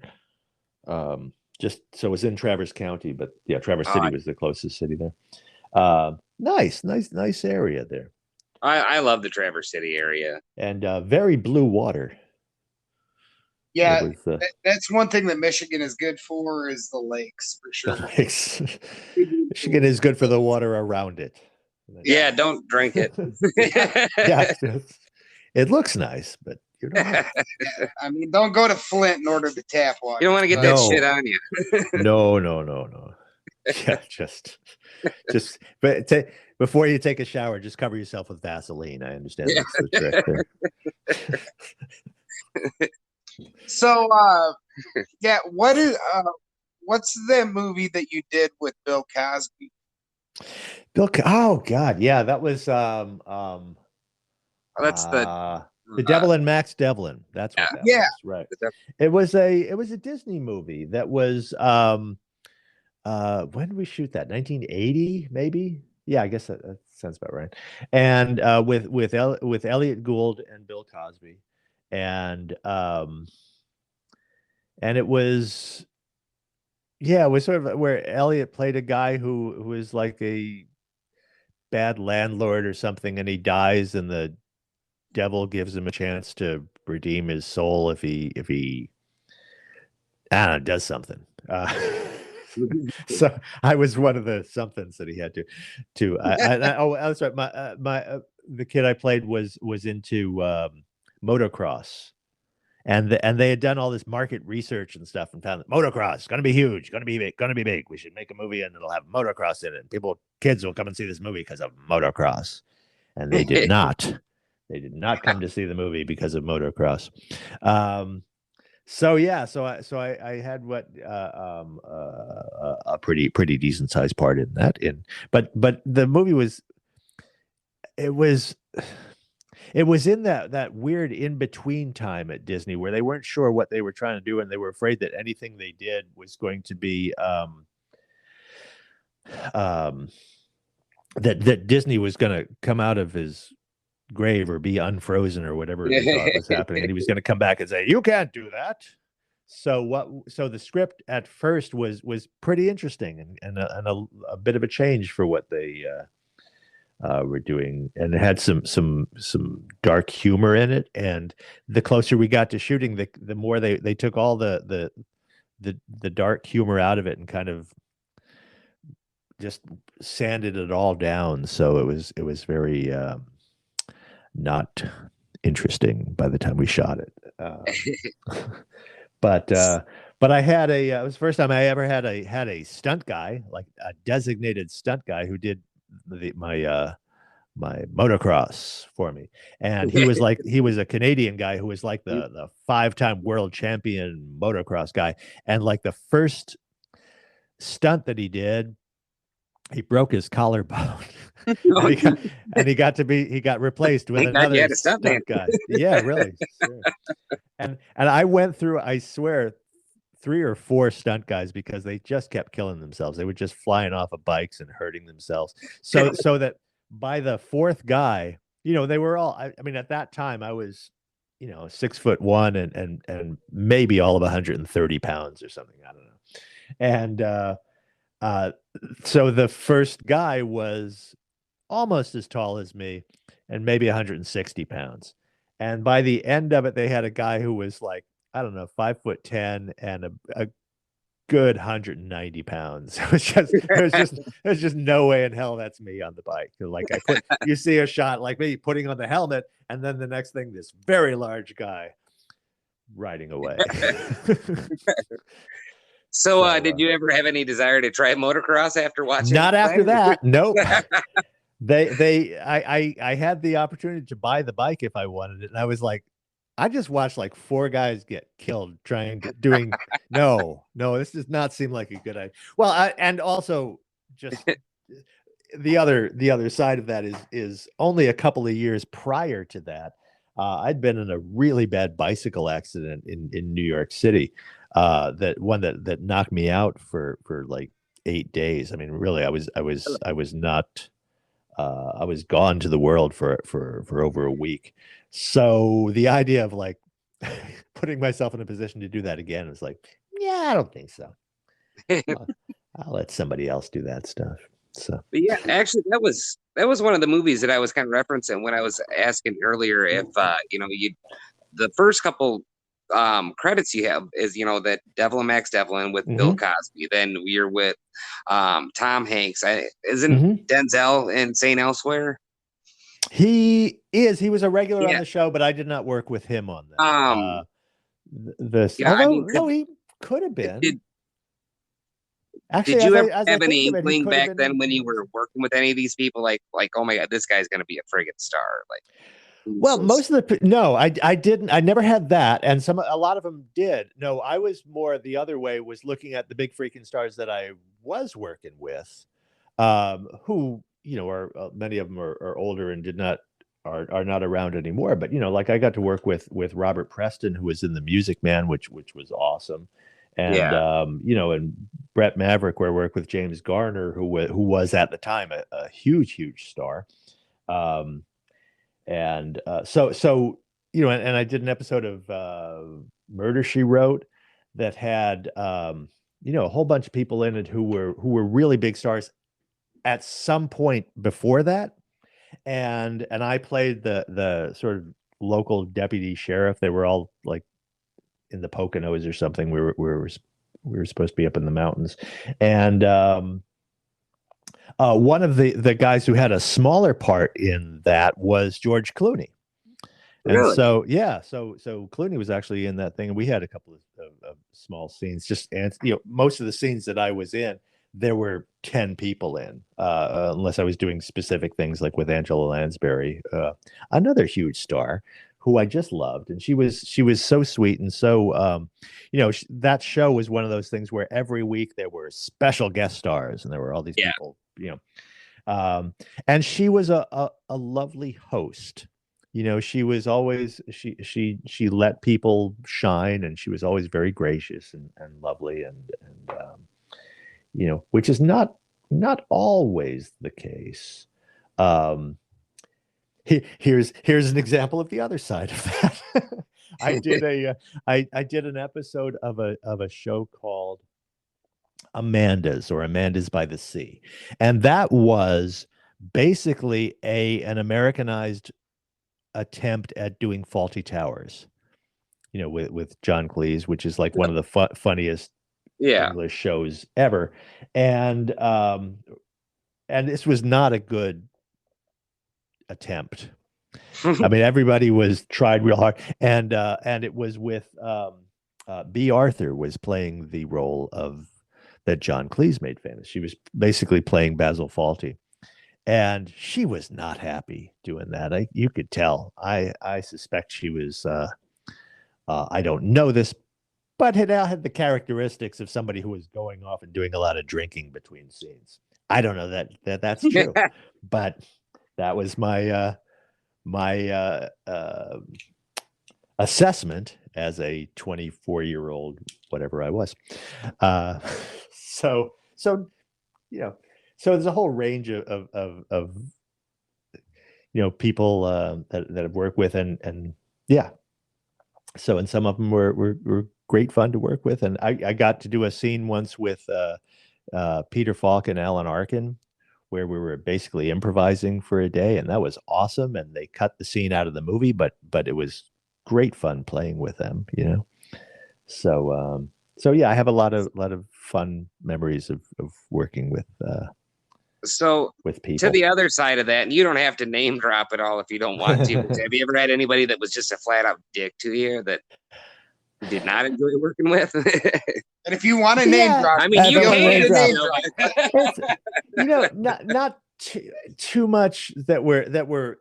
Just so it was in Traverse County, but yeah, Traverse City was the closest city there. Nice area there. I love the Traverse City area, and very blue water. Yeah, that's one thing that Michigan is good for, is the lakes, for sure. The lakes. Michigan is good for the water around it. Yeah, don't drink it. Yeah, it looks nice, but you don't know. Yeah, I mean, don't go to Flint and order the tap water. You don't want to get that shit on you. No. Yeah, just but before you take a shower, just cover yourself with Vaseline. I understand that's the trick there. So, yeah, what's the movie that you did with Bill Cosby? Oh God, yeah, that was Oh, that's the Devil and Max Devlin. That's what that was. Right. It was a Disney movie that was when did we shoot that? 1980, maybe? Yeah, I guess that sounds about right. And with Elliot Gould and Bill Cosby. And it was, yeah, it was sort of where Elliot played a guy who was like a bad landlord or something, and he dies, and the devil gives him a chance to redeem his soul if he I don't know, does something. So I was one of the somethings that he had to. Oh, that's right. The kid I played was into motocross. And they had done all this market research and stuff and found that motocross is going to be huge, going to be big. We should make a movie and it'll have motocross in it. And kids will come and see this movie because of motocross. And they did not. They did not come to see the movie because of motocross. So yeah, so I had a pretty decent sized part in that. But the movie was in that weird in between time at Disney where they weren't sure what they were trying to do, and they were afraid that anything they did was going to be that Disney was going to come out of his grave or be unfrozen or whatever they thought was happening, and he was going to come back and say, "You can't do that." So the script at first was pretty interesting and a bit of a change for what they were doing, and it had some dark humor in it. And the closer we got to shooting, the more they took all the dark humor out of it and kind of just sanded it all down. So it was very not interesting by the time we shot it. But I had it was the first time I ever had a stunt guy, like a designated stunt guy who did my motocross for me. And he was a Canadian guy who was like the 5-time world champion motocross guy. And like the first stunt that he did, he broke his collarbone. and he got replaced with another stunt guy. Yeah, really. Sure. And I went through, I swear, 3 or 4 stunt guys because they just kept killing themselves. They were just flying off of bikes and hurting themselves. So that by the 4th guy, they were all, I mean, at that time I was, 6'1" and maybe all of 130 pounds or something. I don't know. And so the first guy was almost as tall as me and maybe 160 pounds. And by the end of it, they had a guy who was like, I don't know, 5'10" and a good 190 pounds. There's just no way in hell that's me on the bike. Like you see a shot like me putting on the helmet, and then the next thing, this very large guy riding away. So did you ever have any desire to try motocross after watching? Not after that. Nope. I had the opportunity to buy the bike if I wanted it, and I was like, I just watched like 4 guys get killed doing no, this does not seem like a good idea. Well, and also just the other side of that is only a couple of years prior to that, I'd been in a really bad bicycle accident in New York City, that knocked me out for like 8 days. I mean, really, I was not. I was gone to the world for over a week. So the idea of like putting myself in a position to do that again was like, yeah, I don't think so. I'll let somebody else do that stuff. So but yeah, actually, that was one of the movies that I was kind of referencing when I was asking earlier if the first couple credits you have is that Devil and Max Devlin with Bill Cosby. Then we're with Tom Hanks. Isn't Denzel in St. Elsewhere? He was a regular on the show, but I did not work with him on that. He could have been. Actually, did you ever have any inkling back then when you were working with any of these people, like oh my God, this guy's going to be a friggin' star? Like, well, most of I didn't. I never had that, and a lot of them did. No, I was more the other way. Was looking at the big freaking stars that I was working with, who are many of them are older and did not are not around anymore. But like I got to work with Robert Preston, who was in The Music Man, which was awesome. And and Brett Maverick, where I worked with James Garner, who was at the time a huge star. And I did an episode of Murder, She Wrote that had a whole bunch of people in it who were really big stars at some point before that. And I played the sort of local deputy sheriff. They were all like in the Poconos or something. We were supposed to be up in the mountains. And one of the guys who had a smaller part in that was George Clooney. And Really? so Clooney was actually in that thing, and we had a couple of small scenes. And most of the scenes that I was in, there were 10 people in, unless I was doing specific things like with Angela Lansbury, another huge star who I just loved, and she was so sweet and so that show was one of those things where every week there were special guest stars, and there were all these people, and she was a lovely host. She was always she let people shine, and she was always very gracious and lovely, and which is not always the case. Here's an example of the other side of that. I did an episode of a show called Amanda's by the Sea, and that was basically an Americanized attempt at doing Faulty Towers, with John Cleese, which is like one of the funniest English shows ever. And this was not a good attempt. I mean, everybody tried real hard, and it was with B. Arthur was playing the role that John Cleese made famous. She was basically playing Basil Fawlty. And she was not happy doing that. You could tell. I suspect she was. I don't know this, but had the characteristics of somebody who was going off and doing a lot of drinking between scenes. I don't know that's true, but that was my assessment as a 24-year-old, whatever I was. So there's a whole range of people that I've worked with, and so, and some of them were great fun to work with, and I got to do a scene once with Peter Falk and Alan Arkin, where we were basically improvising for a day, and that was awesome. And they cut the scene out of the movie, but it was great fun playing with them, So yeah, I have a lot of fun memories of working with. With people. To the other side of that, and you don't have to name drop it all if you don't want to. But have you ever had anybody that was just a flat out dick to you that you did not enjoy working with? And if you want to name drop, I mean, you can name drop. Not too much that we're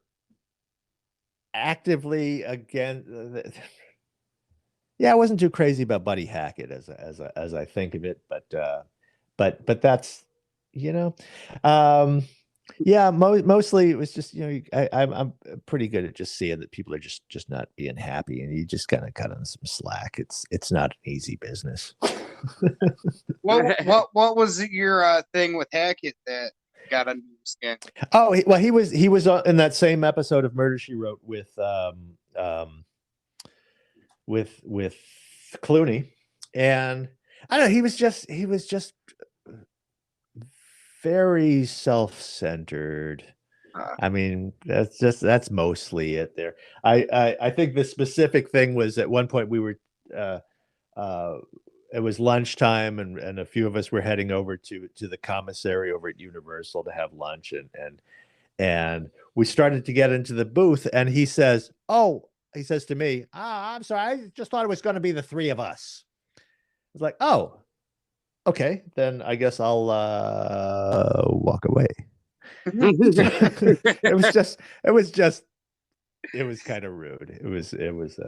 actively again. Yeah, I wasn't too crazy about Buddy Hackett as I think of it, but that's. Mostly it was just I'm pretty good at just seeing that people are just not being happy, and you just kind of cut on some slack. It's not an easy business. What was your thing with Hackett that got under your skin? Oh, he was in that same episode of Murder, She Wrote with Clooney, and I don't know, he was just very self-centered. I mean, that's mostly it there. I think the specific thing was at one point we were it was lunchtime, and a few of us were heading over to the commissary over at Universal to have lunch, and we started to get into the booth, and he says to me, I'm sorry, I just thought it was going to be the three of us. I was like, oh, okay, then I guess I'll walk away. It was kind of rude. It was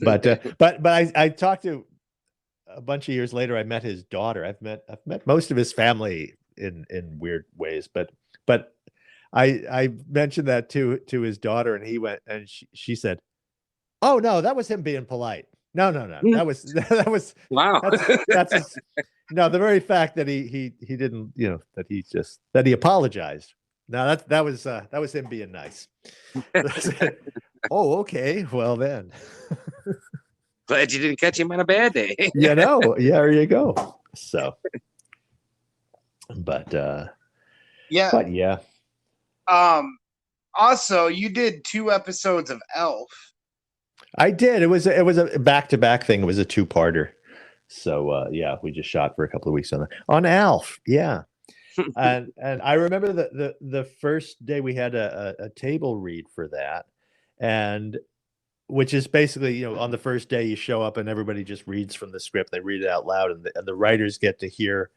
but I talked to a bunch of years later. I met his daughter. I've met most of his family in weird ways, but I mentioned that to his daughter, and he went, and she said, "Oh no, that was him being polite. No, that was wow. That's his, no, the very fact that he didn't, that he apologized. No, that was him being nice." Oh, okay, well then. Glad you didn't catch him on a bad day. Yeah, there you go. So, but yeah. Also, you did 2 episodes of Elf. I did. It was a back-to-back thing. It was a 2-parter. So yeah, we just shot for a couple of weeks on Alf. Yeah. and I remember the first day we had a table read for that, and which is basically, on the first day you show up and everybody just reads from the script. They read it out loud, and the writers get to hear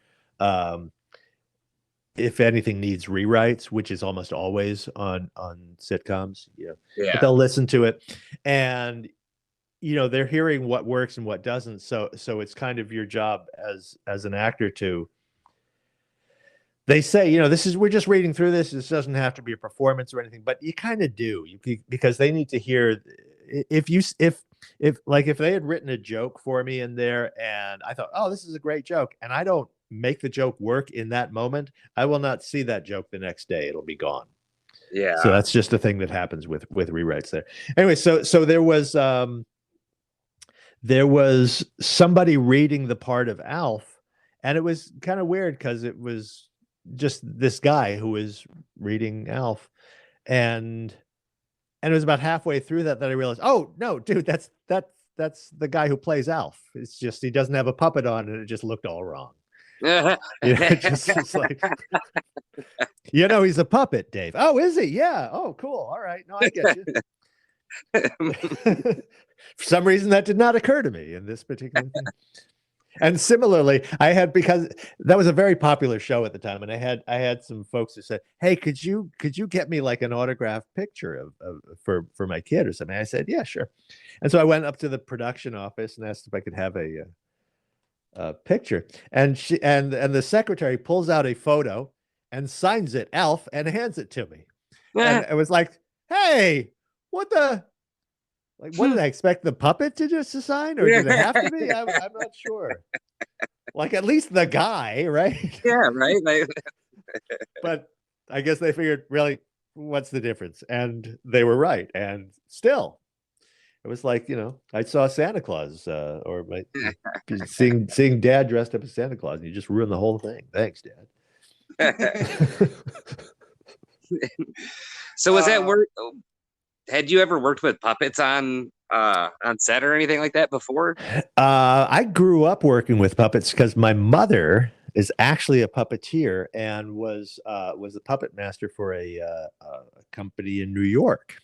if anything needs rewrites, which is almost always on sitcoms. Yeah. But they'll listen to it, and they're hearing what works and what doesn't. So it's kind of your job as an actor to. They say, we're just reading through this. This doesn't have to be a performance or anything, but you kind of do, because they need to hear. If they had written a joke for me in there, and I thought, oh, this is a great joke, and I don't make the joke work in that moment, I will not see that joke the next day. It'll be gone. Yeah. So that's just a thing that happens with rewrites there. Anyway, so there was somebody reading the part of Alf, and it was kind of weird because it was just this guy who was reading Alf, and it was about halfway through that I realized, oh no, dude, that's the guy who plays Alf. It's just he doesn't have a puppet on, and it just looked all wrong. It's like, he's a puppet, Dave. Oh, is he? Yeah. Oh, cool. All right. No, I get you. For some reason, that did not occur to me in this particular thing. And similarly, because that was a very popular show at the time, and I had some folks who said, "Hey, could you get me like an autographed picture for my kid or something?" I said, "Yeah, sure." And so I went up to the production office and asked if I could have a picture, and the secretary pulls out a photo and signs it Alf and hands it to me. And it was like, "Hey, what the?" Like, what did I expect the puppet to just sign, or did it have to be? I'm not sure. Like, at least the guy, right? Yeah, right. But I guess they figured, really, what's the difference? And they were right. And still, it was like, I saw Santa Claus, or seeing Dad dressed up as Santa Claus, and you just ruined the whole thing. Thanks, Dad. So was that work? Had you ever worked with puppets on set or anything like that before? I grew up working with puppets because my mother is actually a puppeteer and was a puppet master for a company in New York.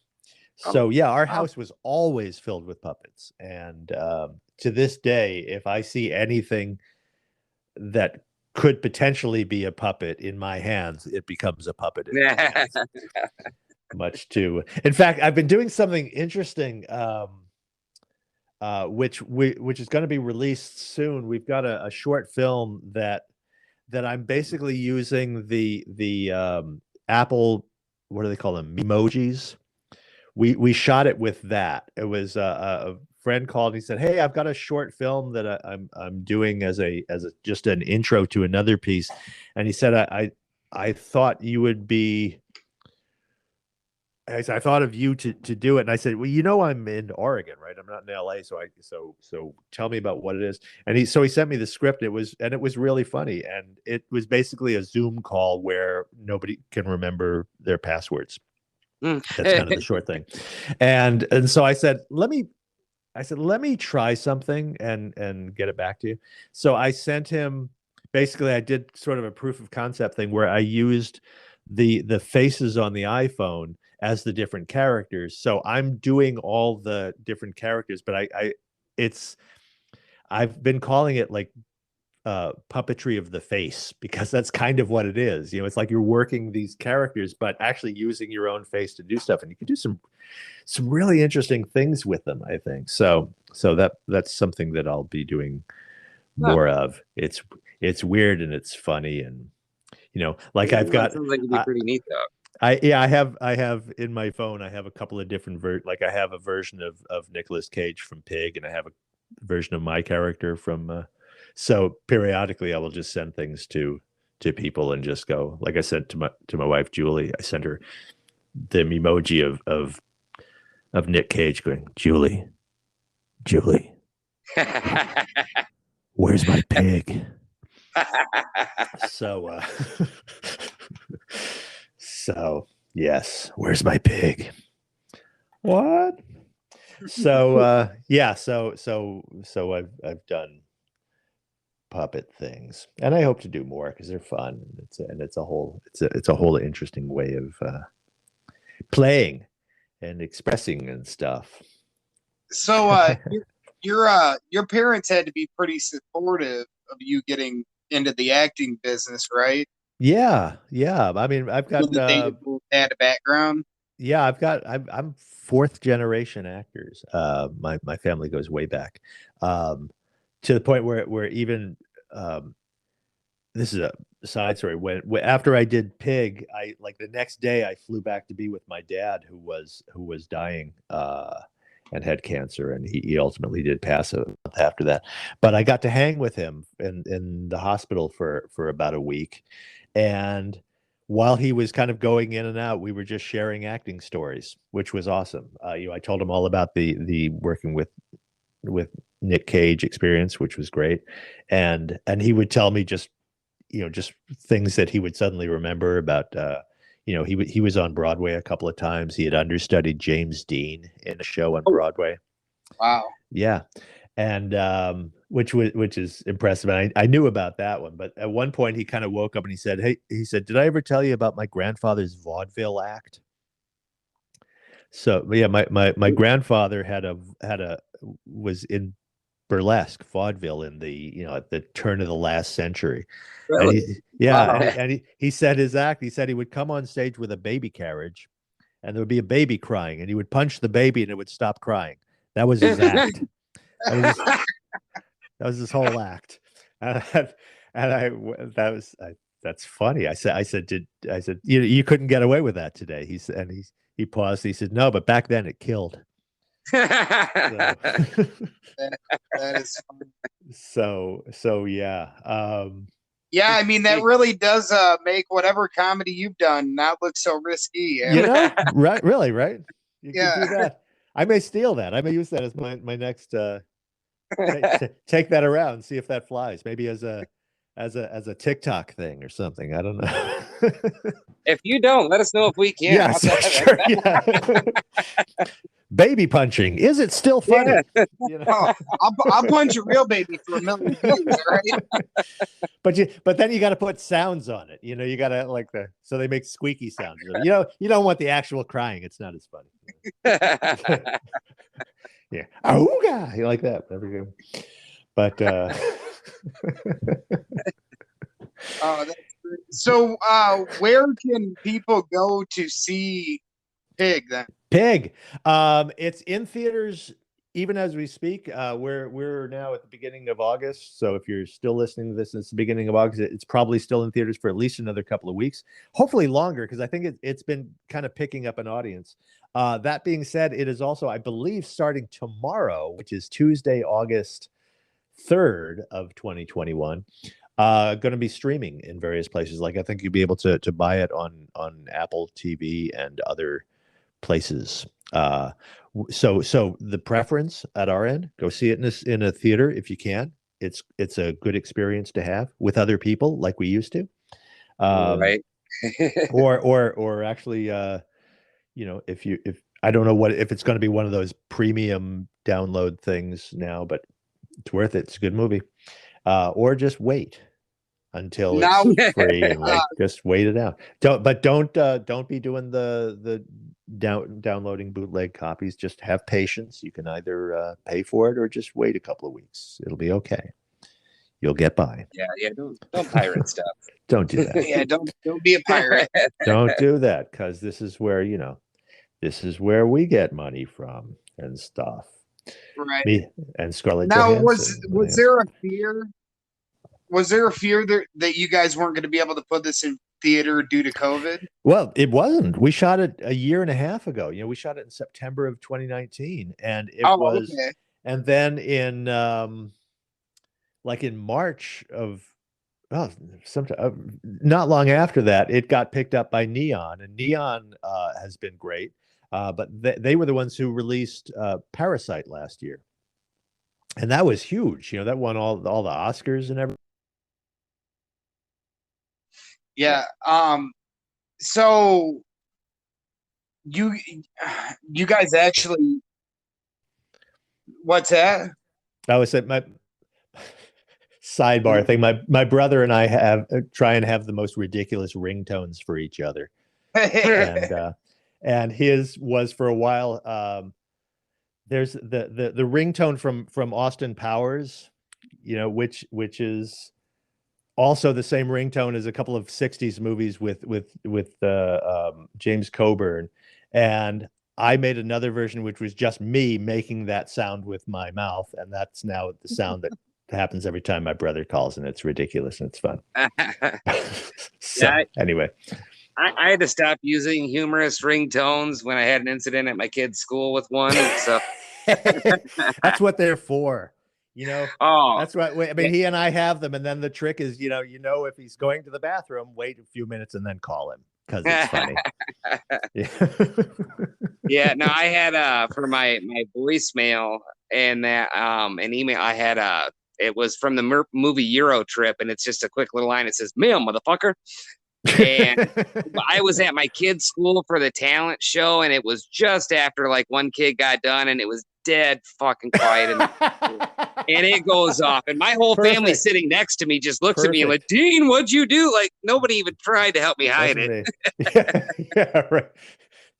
So yeah, our house was always filled with puppets, and to this day, if I see anything that could potentially be a puppet in my hands, it becomes a puppet in my hands. Much too. In fact, I've been doing something interesting, which is going to be released soon. We've got a short film that I'm basically using the Apple, what do they call them, emojis. We shot it with that. It was a friend called. And he said, "Hey, I've got a short film that I'm doing as just an intro to another piece," and he said, I thought you would be." I thought of you to do it, and I said, "Well, I'm in Oregon, right? I'm not in LA, so tell me about what it is." And he sent me the script. It was really funny, and it was basically a Zoom call where nobody can remember their passwords. That's kind of the short thing, and so I said, let me try something and get it back to you. So I sent him. Basically, I did sort of a proof of concept thing where I used the faces on the iPhone as the different characters. So I'm doing all the different characters, but I've been calling it like puppetry of the face, because that's kind of what it is. It's like you're working these characters, but actually using your own face to do stuff, and you can do some really interesting things with them, I think. So that's something that I'll be doing more of. It's weird and it's funny, and like I've got. Sounds like it'd be pretty neat though. I have in my phone, I have a couple of different like I have a version of Nicolas Cage from Pig, and I have a version of my character from so periodically I will just send things to people and just go, like I said to my wife Julie, I sent her the emoji of Nick Cage going, Julie, where's my pig? So so yes, where's my pig? What? So yeah, so I've done puppet things, and I hope to do more because they're fun. It's a whole interesting way of playing and expressing and stuff. So your parents had to be pretty supportive of you getting into the acting business, right? Yeah. I mean, I've got They had a background. Yeah, I'm fourth generation actors. My family goes way back, to the point where even this is a side story. When after I did Pig, I like the next day I flew back to be with my dad who was dying and had cancer, and he ultimately did pass a month after that. But I got to hang with him in the hospital for about a week, and while he was kind of going in and out, we were just sharing acting stories, which was awesome. I told him all about the working with Nick Cage experience, which was great, and he would tell me just things that he would suddenly remember about. He was on Broadway a couple of times. He had understudied James Dean in a show on Broadway. Wow. Yeah, and which is impressive. And I knew about that one, but at one point he kind of woke up and he said, did I ever tell you about my grandfather's vaudeville act? So yeah, my grandfather was in burlesque vaudeville in the at the turn of the last century. Really? And he said his act. He said he would come on stage with a baby carriage, and there would be a baby crying, and he would punch the baby, and it would stop crying. That was his act. That was his whole act. That's funny. I said you couldn't get away with that today. He paused. He said, no, but back then it killed. That is funny. So yeah. Yeah, I mean that really does make whatever comedy you've done not look so risky. Right? Really, right? You Yeah. can do that. I may steal that. I may use that as my next. Take that around and see if that flies. Maybe as a TikTok thing or something. I don't know. If you don't, let us know if we can. Yes, sure, yeah. Baby punching. Is it still funny? Yeah. I'll punch a real baby for 1 million views, right? But then you got to put sounds on it. You got to so they make squeaky sounds. You don't want the actual crying. It's not as funny. Yeah. Ooga! You like that. There we go. But that's great. So where can people go to see Pig then? Pig. It's in theaters even as we speak. We're now at the beginning of August. So if you're still listening to this, it's the beginning of August. It's probably still in theaters for at least another couple of weeks, hopefully longer, because I think it's been kind of picking up an audience. That being said, it is also, I believe, starting tomorrow, which is Tuesday, August 3rd of 2021, going to be streaming in various places. Like I think you'll be able to buy it on Apple TV and other places. So the preference at our end, go see it in a theater if you can. It's a good experience to have with other people like we used to. Right. or actually if I don't know if it's going to be one of those premium download things now, but it's worth it. It's a good movie. Or just wait until it's free and just wait it out. Don't be doing the downloading bootleg copies. Just have patience. You can either pay for it or just wait a couple of weeks. It'll be okay. You'll get by. Yeah. Don't pirate stuff. Don't do that. Yeah, don't be a pirate. Don't do that, because this is where we get money from and stuff. Right. Me and Scarlett Now, Johansson. was there a fear? Was there a fear that you guys weren't going to be able to put this in theater due to COVID? Well, it wasn't. We shot it a year and a half ago. You know, we shot it in September of 2019, and it was, okay. and then in like in March of, oh, sometime not long after that, it got picked up by Neon, and Neon has been great. But they were the ones who released Parasite last year, and that was huge. You know, that won all the Oscars and everything. Yeah. So you guys actually, what's that? I was at my sidebar thing. My brother and I have try and have the most ridiculous ringtones for each other, and his was for a while. There's the ringtone from Austin Powers, you know, which is also the same ringtone as a couple of 60s movies with James Coburn. And I made another version, which was just me making that sound with my mouth. And that's now the sound that happens every time my brother calls, and it's ridiculous and it's fun. So, yeah, anyway. I had to stop using humorous ringtones when I had an incident at my kid's school with one. So that's what they're for. You know, that's right. I mean, he and I have them, and then the trick is, you know, if he's going to the bathroom, wait a few minutes and then call him because it's funny. Yeah. No, I had for my voicemail and that an email. I had it was from the movie Euro Trip, and it's just a quick little line. It says, "Mail, motherfucker." And I was at my kid's school for the talent show, and it was just after like one kid got done, and it was dead fucking quiet, and it goes off, and my whole family sitting next to me just looks at me and like, Dean, what'd you do? Like nobody even tried to help me hide it. Yeah, right.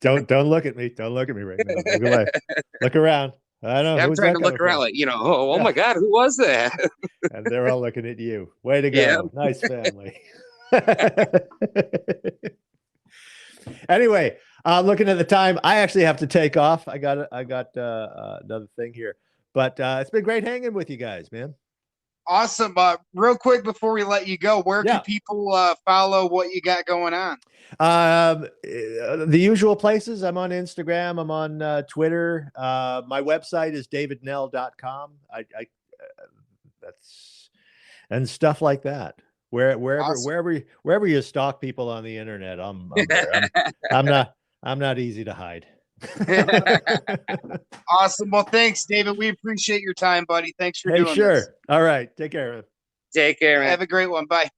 Don't look at me. Don't look at me right now. Look away. Look around. I know. I'm trying to look around like, oh my God, who was that? And they're all looking at you. Way to go. Yeah. Nice family. Anyway, looking at the time, I actually have to take off. I got another thing here, but it's been great hanging with you guys, man. Awesome. Real quick before we let you go, where can people follow what you got going on? The usual places. I'm on Instagram. I'm on Twitter. My website is davidknell.com. That's and stuff like that. Wherever you stalk people on the internet, I'm there. I'm not easy to hide. Awesome. Well, thanks, David. We appreciate your time, buddy. Thanks for doing this. All right. Take care. Take care, man. Have a great one. Bye.